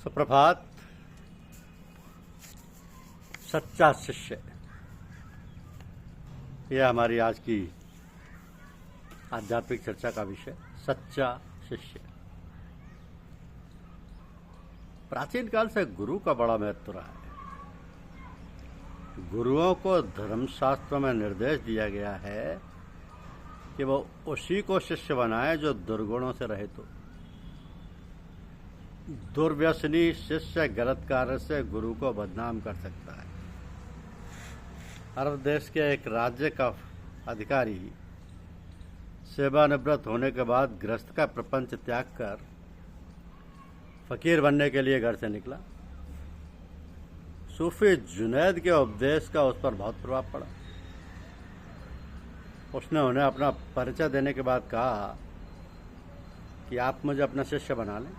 सुप्रभात। सच्चा शिष्य, यह हमारी आज की आध्यात्मिक चर्चा का विषय। सच्चा शिष्य। प्राचीन काल से गुरु का बड़ा महत्व रहा है। गुरुओं को धर्मशास्त्रों में निर्देश दिया गया है कि वो उसी को शिष्य बनाए जो दुर्गुणों से रहित हो। दुर्व्यसनी शिष्य गलत कार्य से गुरु को बदनाम कर सकता है। अरब देश के एक राज्य का अधिकारी सेवानिवृत्त होने के बाद गृहस्थ का प्रपंच त्याग कर फकीर बनने के लिए घर से निकला। सूफी जुनैद के उपदेश का उस पर बहुत प्रभाव पड़ा। उसने उन्हें अपना परिचय देने के बाद कहा कि आप मुझे अपना शिष्य बना लें।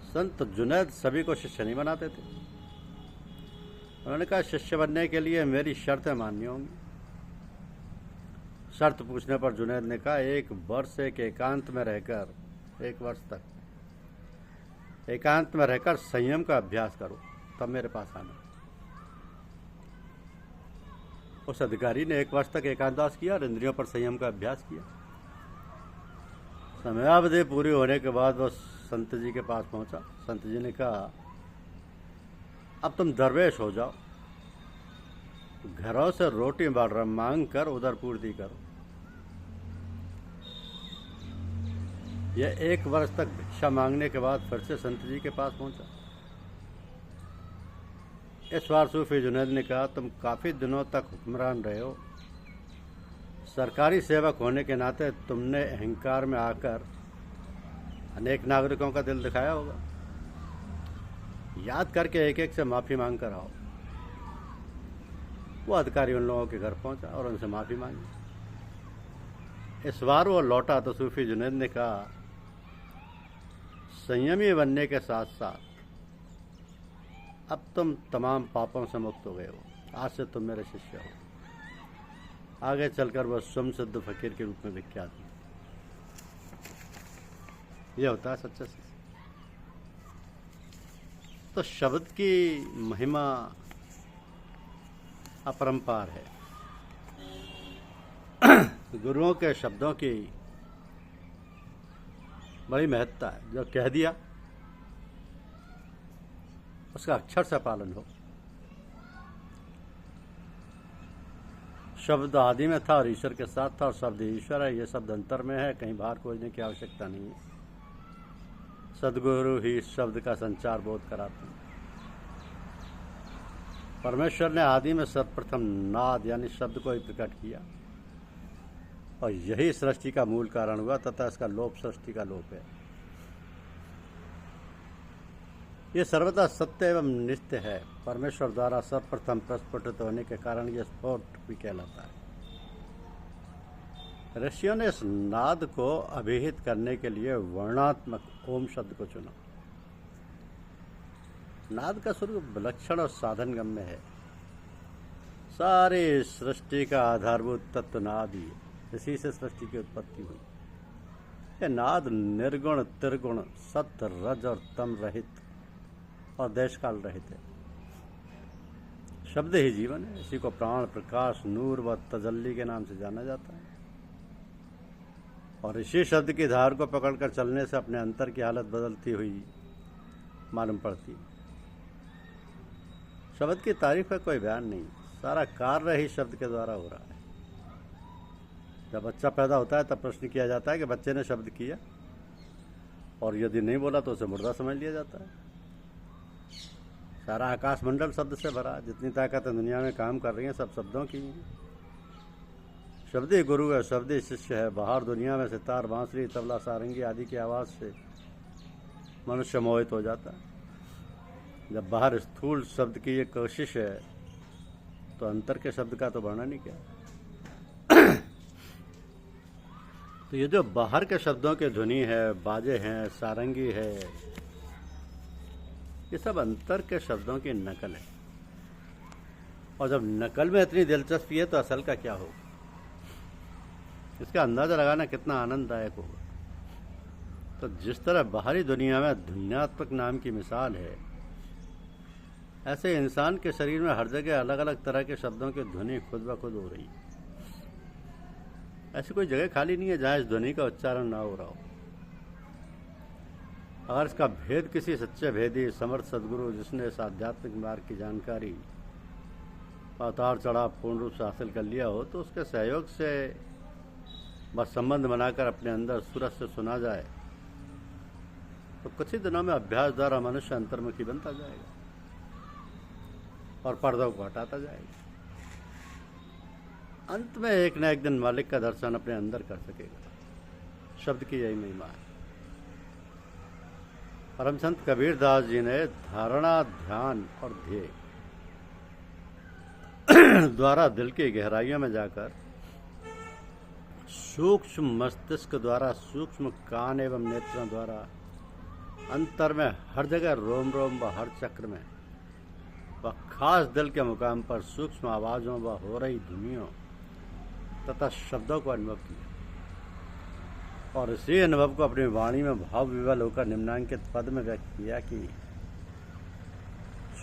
संत जुनैद सभी को शिष्य नहीं बनाते थे। उन्होंने कहा, शिष्य बनने के लिए मेरी शर्तें माननी होंगी। शर्त पूछने पर जुनैद ने कहा, 1 वर्ष एक एकांत में रहकर 1 वर्ष तक एकांत में रहकर संयम का अभ्यास करो, तब मेरे पास आना। उस अधिकारी ने 1 वर्ष तक एकांतवास किया और इंद्रियों पर संयम का अभ्यास किया। समयावधि पूरी होने के बाद वह संत जी के पास पहुंचा। संत जी ने कहा, अब तुम दरवेश हो जाओ, घरों से रोटी मांग कर उधर पूर्ति करो। यह 1 वर्ष तक भिक्षा मांगने के बाद फिर से संत जी के पास पहुंचा। इस बार सूफी जुनैद ने कहा, तुम काफी दिनों तक हुक्मरान रहे हो। सरकारी सेवक होने के नाते तुमने अहंकार में आकर अनेक नागरिकों का दिल दिखाया होगा। याद करके एक एक से माफी मांग कर आओ। वो अधिकारी उन लोगों के घर पहुंचा और उनसे माफी मांगी। इस बार वो लौटा तो सूफी जुनैद ने कहा, संयमी बनने के साथ साथ अब तुम तमाम पापों से मुक्त हो गए हो। आज से तुम मेरे शिष्य हो। आगे चलकर वह स्वयंसिद्ध फकीर के रूप में विख्यात हुए। यह होता है सच्चा शिष्य। तो शब्द की महिमा अपरंपार है। गुरुओं के शब्दों की बड़ी महत्ता है। जो कह दिया उसका अक्षर से पालन हो। शब्द आदि में था और ईश्वर के साथ था, और शब्द ईश्वर है। ये शब्द अंतर में है, कहीं बाहर खोजने की आवश्यकता नहीं है। सदगुरु ही शब्द का संचार बोध कराते हैं। परमेश्वर ने आदि में सर्वप्रथम नाद यानी शब्द को ही प्रकट किया, और यही सृष्टि का मूल कारण हुआ तथा इसका लोप सृष्टि का लोप है। ये सर्वदा सत्य एवं नित्य है। परमेश्वर द्वारा सर्वप्रथम प्रस्फुटित होने के कारण यह स्फोट भी कहलाता है। ऋषियों ने इस नाद को अभिहित करने के लिए वर्णात्मक ओम शब्द को चुना। नाद का स्वरूप विलक्षण और साधन गम्य है। सारी सृष्टि का आधारभूत तत्व नाद ही है। इसी से सृष्टि की उत्पत्ति हुई। यह नाद निर्गुण, त्रिगुण, सत्य, रज और तम रहित और देश काल रहित है। शब्द ही जीवन है। इसी को प्राण, प्रकाश, नूर व तजल्ली के नाम से जाना जाता है। और इसी शब्द की धार को पकड़कर चलने से अपने अंतर की हालत बदलती हुई मालूम पड़ती है। शब्द की तारीफ का कोई बयान नहीं। सारा कार्य ही शब्द के द्वारा हो रहा है। जब बच्चा पैदा होता है तब प्रश्न किया जाता है कि बच्चे ने शब्द किया, और यदि नहीं बोला तो उसे मुर्दा समझ लिया जाता है। सारा आकाश मंडल शब्द से भरा। जितनी ताकत दुनिया में काम कर रही है सब शब्दों की। शब्द ही गुरु है, शब्द ही शिष्य है। बाहर दुनिया में सितार, बांसुरी, तबला, सारंगी आदि की आवाज़ से मनुष्य मोहित हो जाता है। जब बाहर स्थूल शब्द की ये कोशिश है तो अंतर के शब्द का तो वर्णन ही क्या। तो ये जो बाहर के शब्दों के ध्वनि है, बाजे हैं, सारंगी है, ये सब अंतर के शब्दों की नकल है। और जब नकल में इतनी दिलचस्पी है तो असल का क्या होगा, इसका अंदाजा लगाना कितना आनंददायक होगा। तो जिस तरह बाहरी दुनिया में ध्वन्यात्मक नाम की मिसाल है, ऐसे इंसान के शरीर में हर जगह अलग अलग तरह के शब्दों की ध्वनि खुद ब खुद हो रही है। ऐसी कोई जगह खाली नहीं है जहां इस ध्वनि का उच्चारण ना हो रहा हो। अगर इसका भेद किसी सच्चे भेदी समर्थ सदगुरु, जिसने इस आध्यात्मिक मार्ग की जानकारी उतार चढ़ाव पूर्ण रूप से हासिल कर लिया हो, तो उसके सहयोग से बस संबंध बनाकर अपने अंदर सूरज से सुना जाए तो कुछ ही दिनों में अभ्यास द्वारा मनुष्य अंतर्मुखी बनता जाएगा और पर्दों को हटाता जाएगा। अंत में एक न एक दिन मालिक का दर्शन अपने अंदर कर सकेगा। शब्द की यही महिमा है। परम संत कबीर दास जी ने धारणा, ध्यान और ध्येय द्वारा दिल की गहराइयों में जाकर सूक्ष्म मस्तिष्क द्वारा, सूक्ष्म कान एवं नेत्रों द्वारा, अंतर में हर जगह रोम रोम व हर चक्र में व खास दिल के मुकाम पर सूक्ष्म आवाजों व हो रही ध्वनियों तथा शब्दों को अनुभव किया और इसी अनुभव को अपनी वाणी में भाव विवल होकर निम्नांकित पद में व्यक्त किया कि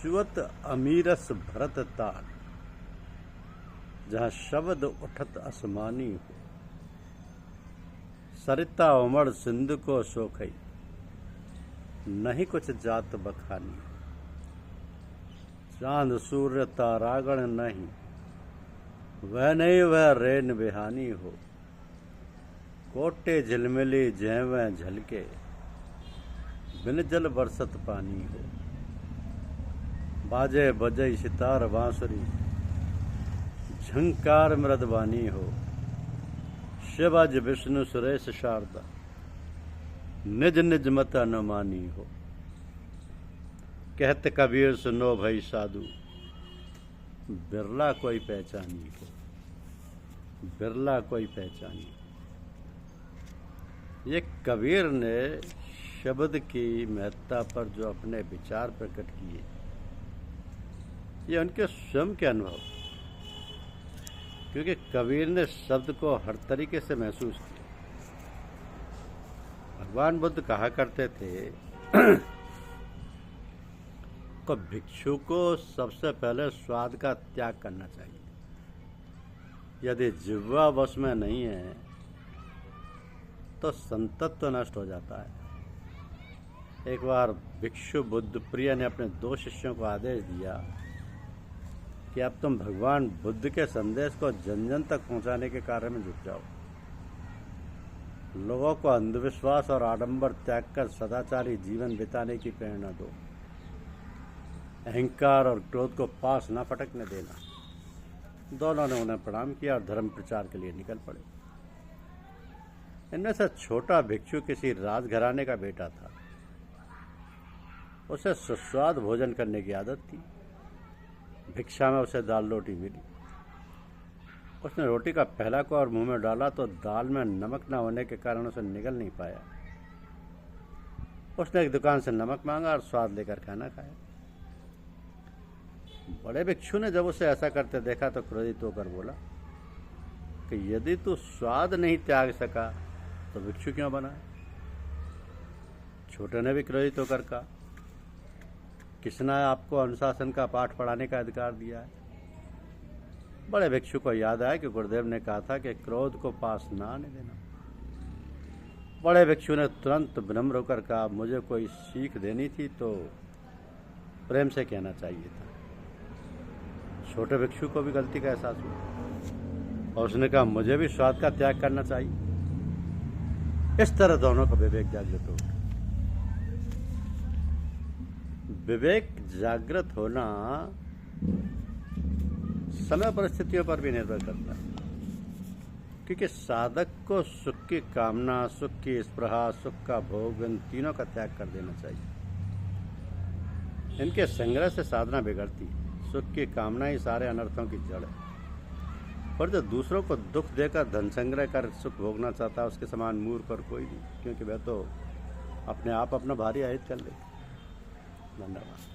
चुवत अमीरस भरत ताल, जहाँ शब्द उठत आसमानी हो, सरिता उमड़ सिंधु को सोखई, नहीं कुछ जात बखानी, चांद सूर्य तारागण नहीं, वह नहीं वह रेन बेहानी हो, कोटे झिलमिली जय वह झलके, बिन जल बरसत पानी हो, बाजे बजई सितार बांसुरी, झंकार मृदबानी हो, शिवज विष्णु सुरेश शारदा, निज निज मत अनुमानी हो। कहत कबीर सुनो भई साधु, बिरला कोई पहचानी हो, बिरला कोई पहचानी। ये कबीर ने शब्द की महत्ता पर जो अपने विचार प्रकट किए, ये उनके स्वयं के अनुभव, क्योंकि कबीर ने शब्द को हर तरीके से महसूस किया। भगवान बुद्ध कहा करते थे तो भिक्षु को सबसे पहले स्वाद का त्याग करना चाहिए। यदि जिह्वा वश में नहीं है तो संतत्व नष्ट हो जाता है। एक बार भिक्षु बुद्ध प्रिय ने अपने 2 शिष्यों को आदेश दिया कि अब तुम भगवान बुद्ध के संदेश को जन जन तक पहुंचाने के कार्य में जुट जाओ। लोगों को अंधविश्वास और आडंबर त्याग कर सदाचारी जीवन बिताने की प्रेरणा दो। अहंकार और क्रोध को पास न फटकने देना। दोनों ने उन्हें प्रणाम किया और धर्म प्रचार के लिए निकल पड़े। इनमें से छोटा भिक्षु किसी राजघराने का बेटा था। उसे सुस्वाद भोजन करने की आदत थी। भिक्षा में उसे दाल रोटी मिली। उसने रोटी का पहला कौर मुंह में डाला तो दाल में नमक न होने के कारण उसे निगल नहीं पाया। उसने एक दुकान से नमक मांगा और स्वाद लेकर खाना खाया। बड़े भिक्षु ने जब उसे ऐसा करते देखा तो क्रोधित होकर बोला कि यदि तू स्वाद नहीं त्याग सका तो भिक्षु क्यों बना? छोटे ने भी क्रोधित होकर कहा, किसने आपको अनुशासन का पाठ पढ़ाने का अधिकार दिया है? बड़े भिक्षु को याद आया कि गुरुदेव ने कहा था कि क्रोध को पास ना आने देना। बड़े भिक्षु ने तुरंत विनम्र होकर कहा, मुझे कोई सीख देनी थी तो प्रेम से कहना चाहिए था। छोटे भिक्षु को भी गलती का एहसास हुआ और उसने कहा, मुझे भी स्वाद का त्याग करना चाहिए। इस तरह दोनों का विवेक जागृत हो गया। विवेक जागृत होना समय परिस्थितियों पर भी निर्भर करता है, क्योंकि साधक को सुख की कामना, सुख की स्पृहा, सुख का भोग, इन तीनों का त्याग कर देना चाहिए। इनके संग्रह से साधना बिगड़ती है। सुख की कामना ही सारे अनर्थों की जड़ है। पर जो दूसरों को दुख देकर धन संग्रह कर सुख भोगना चाहता है, उसके समान मूर्ख और कोई नहीं, क्योंकि वह तो अपने आप अपना भारी आहित कर ले। धन्यवाद।